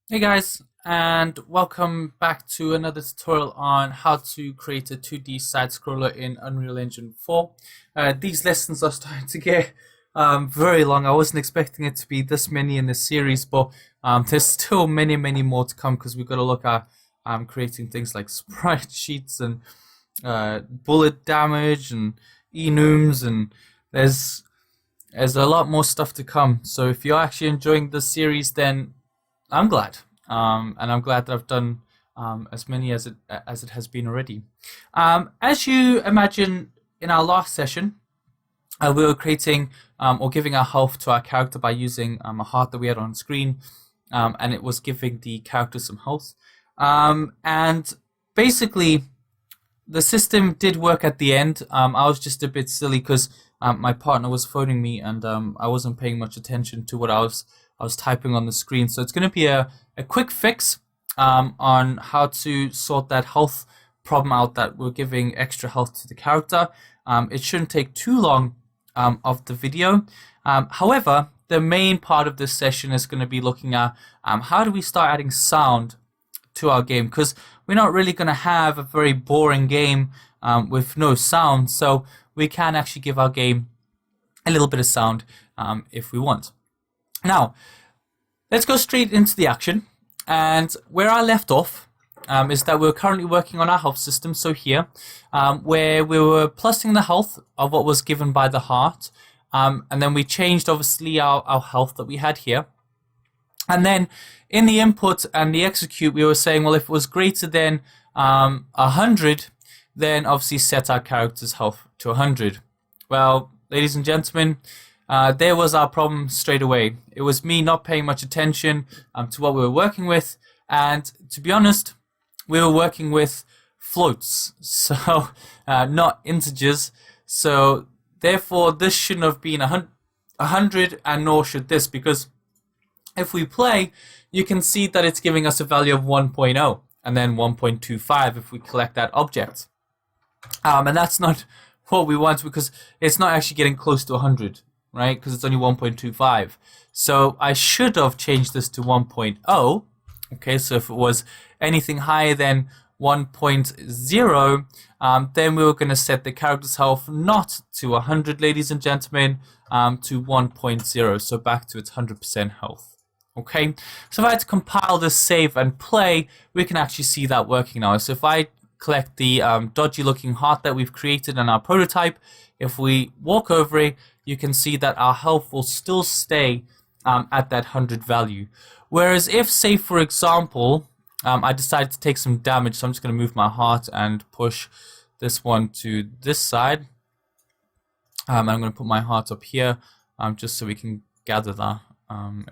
Hey guys, and welcome back to another tutorial on how to create a 2D side scroller in Unreal Engine 4. These lessons are starting to get very long. I wasn't expecting it to be this many in the series, but there's still many more to come because we've got to look at creating things like sprite sheets and bullet damage and enums, and there's there's a lot more stuff to come. So if you're actually enjoying this series, then I'm glad, and I'm glad that I've done as many as it has been already. As you imagine, in our last session, we were creating or giving our health to our character by using a heart that we had on screen, and it was giving the character some health. And basically, the system did work at the end. I was just a bit silly because my partner was phoning me, and I wasn't paying much attention to what I was typing on the screen. So it's going to be a quick fix on how to sort that health problem out, that we're giving extra health to the character. It shouldn't take too long of the video. However, the main part of this session is going to be looking at how do we start adding sound to our game, because we're not really going to have a very boring game with no sound, so we can actually give our game a little bit of sound if we want. Now, let's go straight into the action. And where I left off is that we're currently working on our health system. So here, where we were plussing the health of what was given by the heart, and then we changed obviously our health that we had here. And then in the input and the execute, we were saying, well, if it was greater than 100, then obviously set our character's health to 100. Well, ladies and gentlemen, there was our problem straight away. It was me not paying much attention to what we were working with, and to be honest, we were working with floats, so not integers. So therefore, this shouldn't have been 100, and nor should this, because if we play, you can see that it's giving us a value of 1.0 and then 1.25 if we collect that object. And that's not what we want, because it's not actually getting close to 100, right? Because it's only 1.25. So I should have changed this to 1.0. Okay, so if it was anything higher than 1.0, then we were going to set the character's health not to 100, ladies and gentlemen, to 1.0, so back to its 100% health. Okay, so if I had to compile this, save, and play, we can actually see that working now. So if I collect the dodgy looking heart that we've created in our prototype, if we walk over it, you can see that our health will still stay at that 100 value. Whereas if, say for example, I decided to take some damage, so I'm just going to move my heart and push this one to this side. I'm going to put my heart up here just so we can gather that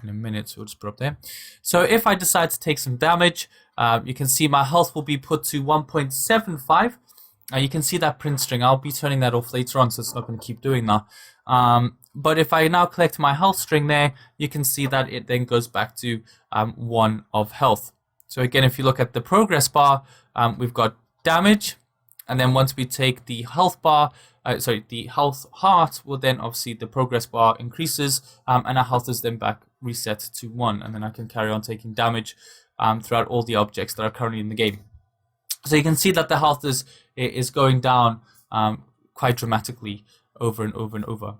in a minute, so we'll just put up there. So if I decide to take some damage, you can see my health will be put to 1.75. You can see that print string. I'll be turning that off later on, so it's not going to keep doing that. But if I now collect my health string there, you can see that it then goes back to 1 of health. So again, if you look at the progress bar, we've got damage, and then once we take the health bar, the health heart, well then obviously the progress bar increases, and our health is then back reset to 1, and then I can carry on taking damage throughout all the objects that are currently in the game. So you can see that the health is going down quite dramatically over and over and over.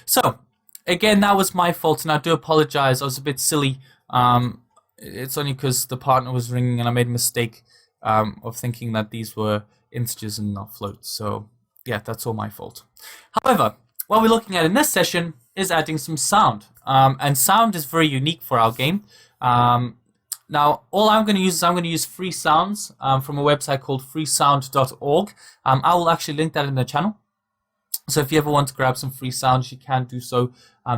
So again, that was my fault, and I do apologize. I was a bit silly. It's only because the partner was ringing and I made a mistake of thinking that these were integers and not floats. So yeah, that's all my fault. However, what we're looking at in this session is adding some sound. And sound is very unique for our game. Now, all I'm going to use is I'm going to use free sounds from a website called freesound.org. I will actually link that in the channel. So if you ever want to grab some free sounds, you can do so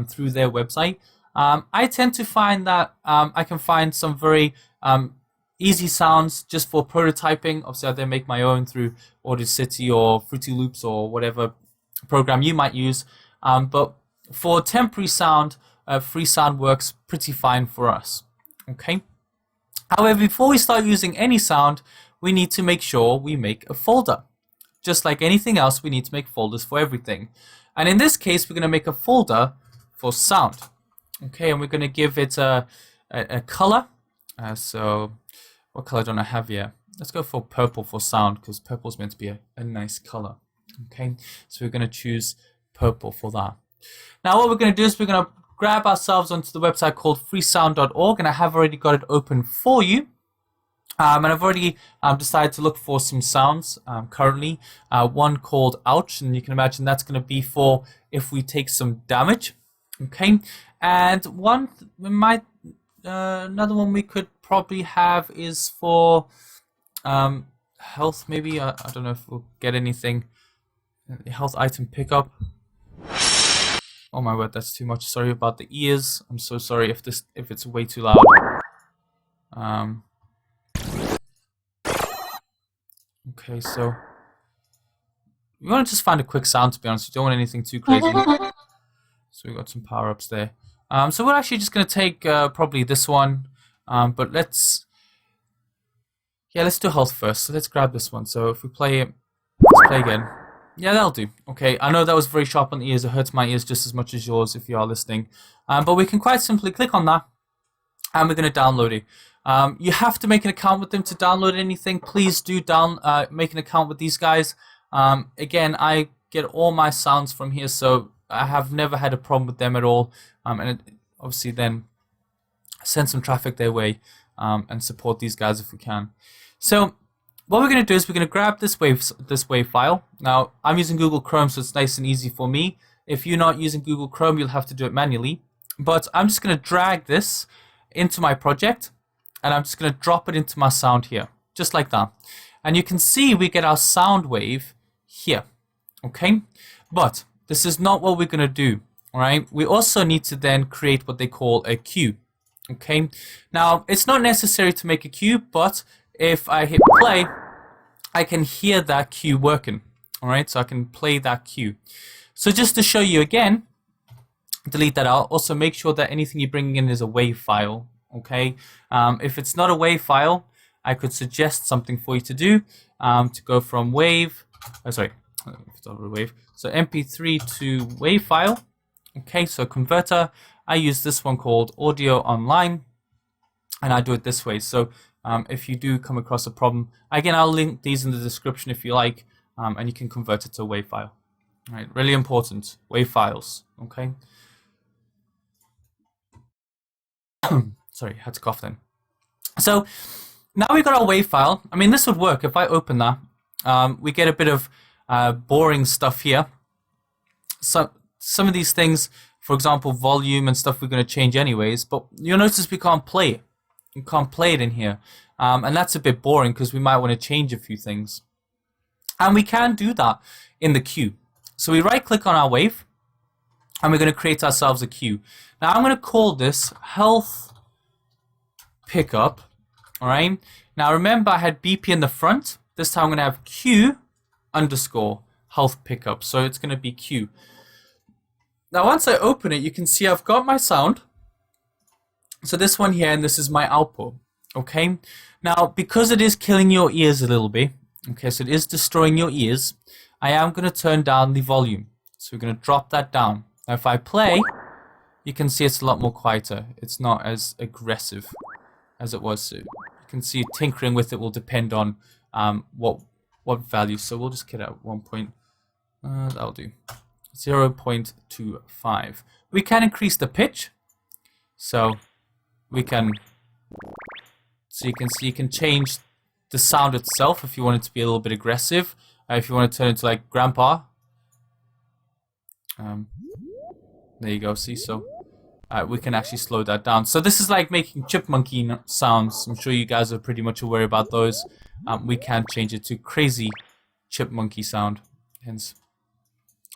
through their website. I tend to find that I can find some very easy sounds just for prototyping. Obviously, I then make my own through Audacity or Fruity Loops or whatever program you might use. But for temporary sound, free sound works pretty fine for us. Okay. However, before we start using any sound, we need to make sure we make a folder. Just like anything else, we need to make folders for everything. And in this case, we're going to make a folder for sound. Okay, and we're going to give it a color. So what color don't I have here? Let's go for purple for sound, because purple is meant to be a nice color. Okay, so we're going to choose purple for that. Now what we're going to do is we're going to grab ourselves onto the website called freesound.org, and I have already got it open for you. And I've already decided to look for some sounds currently. One called ouch, and you can imagine that's going to be for if we take some damage. Okay, and one we might another one we could probably have is for health. Maybe I don't know if we'll get anything. Health item pickup. Oh my word, that's too much. Sorry about the ears. I'm so sorry if it's way too loud. Okay, so we want to just find a quick sound, to be honest. We don't want anything too crazy. So we got some power-ups there. So we're actually just going to take probably this one. But let's do health first. So let's grab this one. So if we play it, let's play again. Yeah, that'll do. Okay, I know that was very sharp on the ears. It hurts my ears just as much as yours if you are listening. But we can quite simply click on that, and we're going to download it. You have to make an account with them to download anything. Please do make an account with these guys. Again, I get all my sounds from here, so I have never had a problem with them at all. And obviously then send some traffic their way and support these guys if we can. So what we're going to do is we're going to grab this wave file. Now, I'm using Google Chrome, so it's nice and easy for me. If you're not using Google Chrome, you'll have to do it manually. But I'm just going to drag this into my project, and I'm just going to drop it into my sound here, just like that. And you can see we get our sound wave here, okay? But this is not what we're going to do, all right? We also need to then create what they call a cue, okay? Now, it's not necessary to make a cue, but if I hit play, I can hear that cue working, all right? So I can play that cue. So just to show you again, delete that out. Also make sure that anything you're bringing in is a WAV file, okay? If it's not a WAV file, I could suggest something for you to do, to go from WAV, sorry, it's not a WAV, so MP3 to WAV file, okay? So converter, I use this one called Audio Online, and I do it this way. So if you do come across a problem, again, I'll link these in the description if you like, and you can convert it to a WAV file. All right, really important, WAV files, okay? Sorry, had to cough then. So now we've got our WAV file. I mean, this would work if I open that. We get a bit of boring stuff here. So some of these things, for example, volume and stuff, we're going to change anyways, but you'll notice we can't play it. You can't play it in here. And that's a bit boring because we might want to change a few things. And we can do that in the queue. So we right click on our wave and we're going to create ourselves a queue. Now I'm going to call this health pickup. All right. Now remember I had BP in the front. This time I'm going to have Q underscore health pickup. So it's going to be Q. Now once I open it, you can see I've got my sound. So this one here, and this is my output. Okay. Now because it is killing your ears a little bit, okay, so it is destroying your ears, I am going to turn down the volume. So we're going to drop that down. Now if I play, you can see it's a lot more quieter. It's not as aggressive as it was. So you can see tinkering with it will depend on what value. So we'll just get at 1 point. That'll do. 0.25. We can increase the pitch. So we can. So you can see you can change the sound itself if you want it to be a little bit aggressive. If you want to turn it to like grandpa. There you go. See, so we can actually slow that down. So this is like making chipmunky sounds. I'm sure you guys are pretty much aware about those. We can change it to crazy chipmunky sound, hence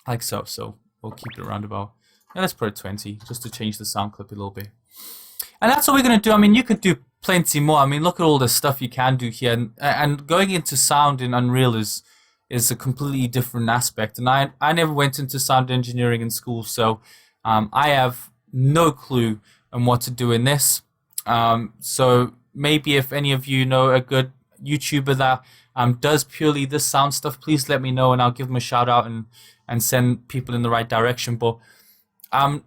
like so. So we'll keep it around about. Let's put it 20 just to change the sound clip a little bit. And that's what we're gonna do. I mean, you could do plenty more. I mean, look at all the stuff you can do here, and going into sound in Unreal is a completely different aspect. And I never went into sound engineering in school, so I have no clue on what to do in this. So maybe if any of you know a good YouTuber that does purely this sound stuff, please let me know and I'll give them a shout out and send people in the right direction. But I'm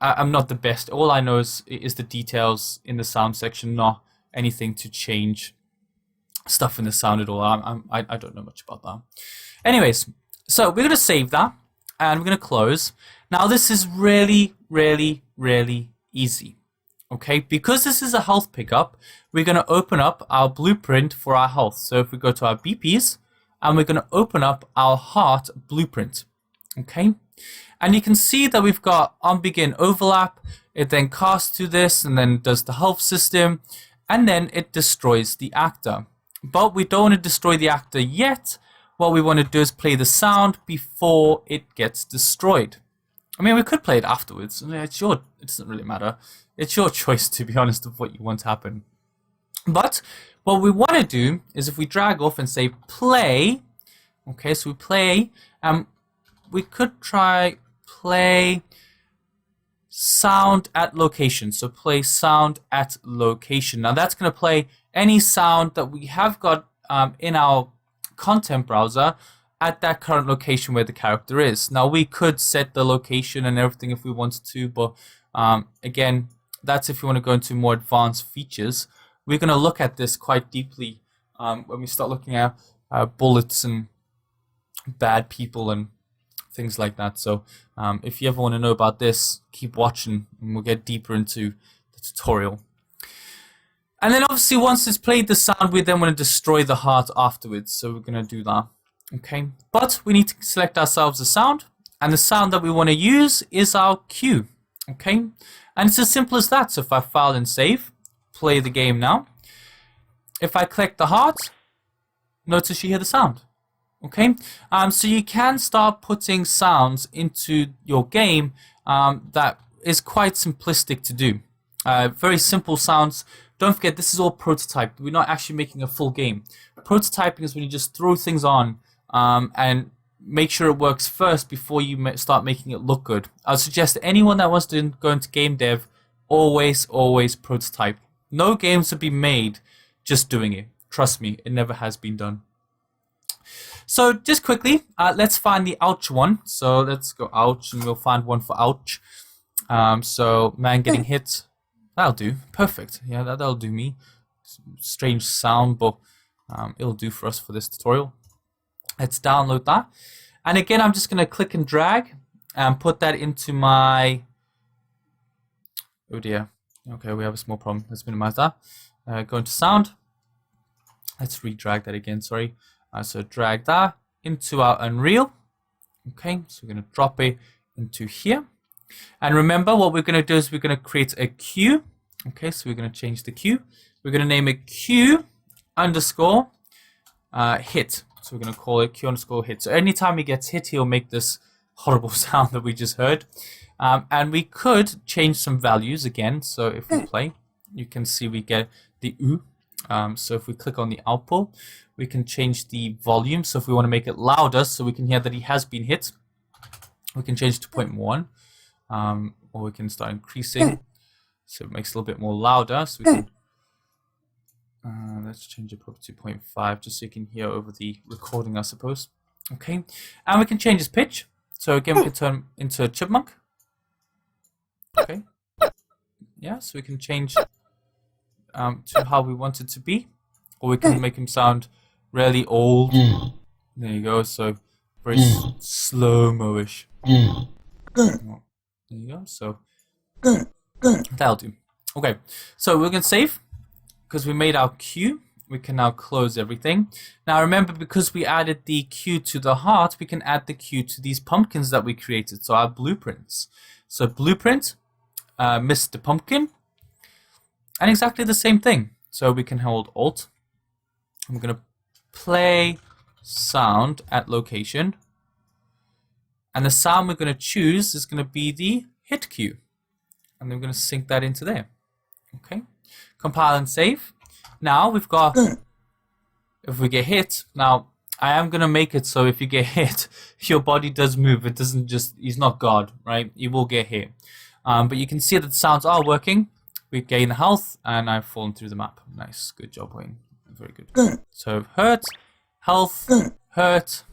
not the best. All I know is the details in the sound section, not anything to change stuff in the sound at all. I don't know much about that. Anyways, so we're going to save that, and we're going to close. Now this is really, really, really easy. Okay, because this is a health pickup, we're going to open up our blueprint for our health. So if we go to our BPs, and we're going to open up our heart blueprint. Okay, and you can see that we've got on begin overlap. It then casts to this, and then does the health system, and then it destroys the actor. But we don't want to destroy the actor yet. What we want to do is play the sound before it gets destroyed. I mean, we could play it afterwards. It doesn't really matter. It's your choice, to be honest, of what you want to happen. But what we want to do is if we drag off and say play, okay, so we play, we could try play sound at location. So play sound at location. Now that's going to play any sound that we have got in our content browser at that current location where the character is. Now we could set the location and everything if we wanted to, but again, that's if you want to go into more advanced features. We're going to look at this quite deeply when we start looking at bullets and bad people and things like that. So if you ever want to know about this, keep watching and we'll get deeper into the tutorial. And then obviously once it's played the sound, we then want to destroy the heart afterwards. So we're going to do that. Okay, but we need to select ourselves a sound, and the sound that we want to use is our cue. Okay, and it's as simple as that. So if I file and save, play the game now. If I click the heart, notice you hear the sound. Okay, so you can start putting sounds into your game that is quite simplistic to do. Very simple sounds. Don't forget, this is all prototyped. We're not actually making a full game. Prototyping is when you just throw things on and make sure it works first before you start making it look good. I suggest anyone that wants to go into game dev, always prototype. No games will be made just doing it. Trust me, it never has been done. So just quickly, let's find the ouch one. So let's go ouch, and we'll find one for ouch. So man getting hit. That'll do. Perfect. Yeah, that'll do me. Strange sound, but it'll do for us for this tutorial. Let's download that. And again, I'm just going to click and drag and put that into my... Oh dear. Okay, we have a small problem. Let's minimize that. Go into sound. Let's re-drag that again, sorry. So drag that into our Unreal. Okay, so we're going to drop it into here. And remember, what we're going to do is we're going to create a cue. Okay, so we're going to change the cue. We're going to name it cue underscore hit. So we're going to call it cue underscore hit. So anytime he gets hit, he'll make this horrible sound that we just heard. And we could change some values again. So if we play, you can see we get the oo. So if we click on the output, we can change the volume. So if we want to make it louder so we can hear that he has been hit, we can change to 0.1. Or we can start increasing, so it makes it a little bit more louder. So we can let's change it probably to 0.5 just so you can hear over the recording, I suppose. Okay, and we can change his pitch. So again, we can turn into a chipmunk. Okay, yeah, so we can change to how we want it to be, or we can make him sound really old. There you go. So very slow-mo-ish. There you go. So that'll do. Okay, so we're gonna save because we made our cue. We can now close everything. Now remember, because we added the cue to the heart, we can add the cue to these pumpkins that we created. So our blueprints. So blueprint, Mr. Pumpkin, and exactly the same thing. So we can hold Alt. I'm gonna play sound at location. And the sound we're going to choose is going to be the hit cue. And then we're going to sync that into there. Okay. Compile and save. Now we've got, if we get hit, now I am going to make it so if you get hit, your body does move. It doesn't just, he's not God, right? You will get hit. But you can see that the sounds are working. We gain health and I've fallen through the map. Nice. Good job, Wayne. Very good. So hurt, health, hurt,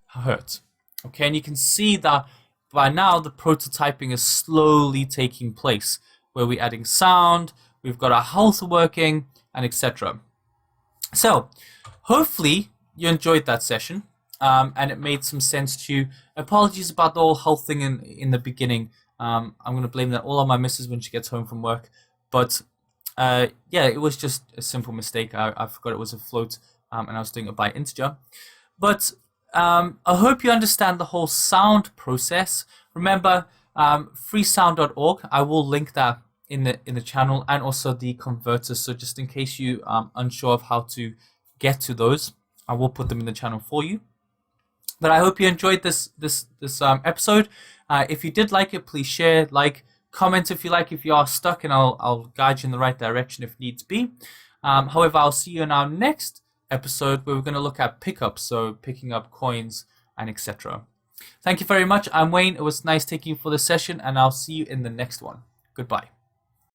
hurt. Okay, and you can see that by now the prototyping is slowly taking place, where we're adding sound, we've got our health working, and etc. So hopefully you enjoyed that session, and it made some sense to you. Apologies about the whole health thing in the beginning. I'm going to blame that all on my missus when she gets home from work. But yeah, it was just a simple mistake. I forgot it was a float, and I was doing it by integer. But I hope you understand the whole sound process. Remember, freesound.org. I will link that in the channel, and also the converters. So just in case you unsure of how to get to those, I will put them in the channel for you. But I hope you enjoyed this episode. If you did like it, please share, like, comment if you like. If you are stuck, and I'll guide you in the right direction if needs be. However, I'll see you in our next episode where we're going to look at pickups, so picking up coins and etc. Thank you very much. I'm Wayne. It was nice taking you for the session, and I'll see you in the next one. Goodbye.